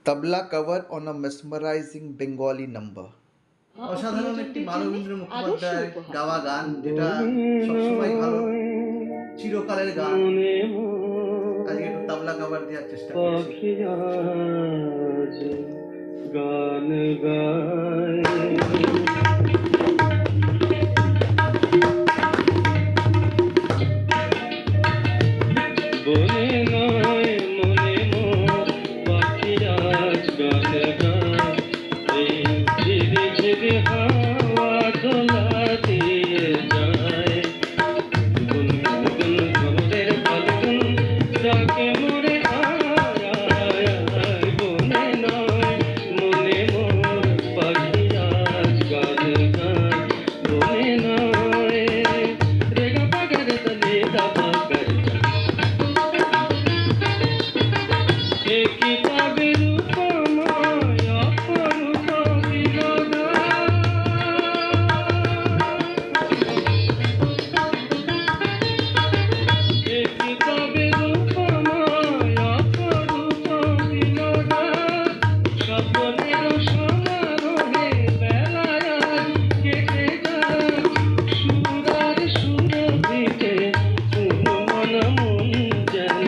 Tabla cover on a mesmerising Bengali number. অসাধারণ একটি মানবেন্দ্র আদর্শ মুখোপাধ্যায়ের উপহার। গাওয়া গান, যেটা সবসময় ভালো, চিরকালের গান। আজকে একটু তবলা কভার দেওয়ার চেষ্টা করছি। গান গায় বনে নয় মনে মোর পাখি আজ গান গায়, এই ঝিরি ঝিরি হাওয়া দোলা দিয়ে যায়। গুন গুন খবরের ফাল্গুন ডাকে মোরে আয় আয় আয়, বনে নয় মনে মোর পাখি আজ গান গায়, বনে নয় রে গা পা গা রে তা লে দা পা গা রে তা। একই পাবে রূপময় অপরূপ বিনোদন, একই পাবে রূপময় অপরূপ বিনোদন। স্বপ্নের সমারোহে বেলায় আজ কেটে যায়, সুরার সুরভিতে মন মন যেন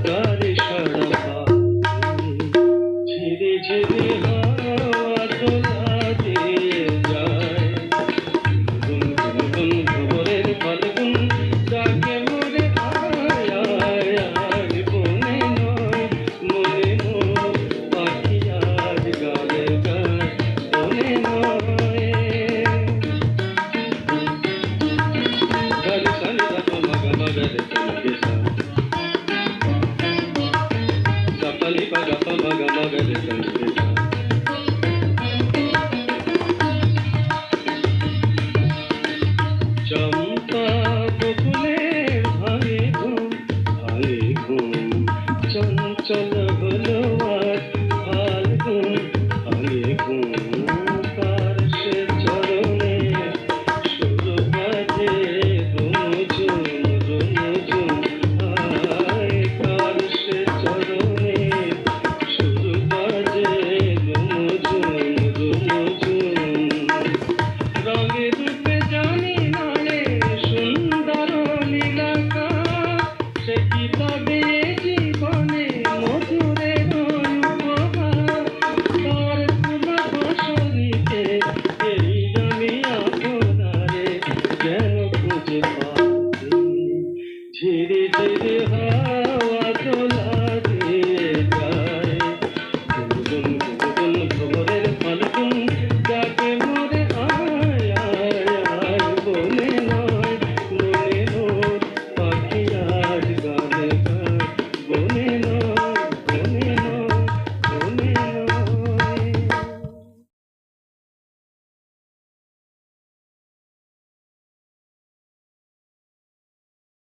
তার সারা পায়। ঝিরি ঝিরি হাওয়া দোলা দিয়ে যায়, গুন গুন গুন খবরের ফাল্গুন ডাকে মোরে আয় আয় আয়, বনে নয় মনে মোর পাখি আজ গান গায়, বনে নয়। গালি সানি দা পা মা গা মা গা রে সা গে সা, sa pa li pa ga pa ma ga রে সা গে।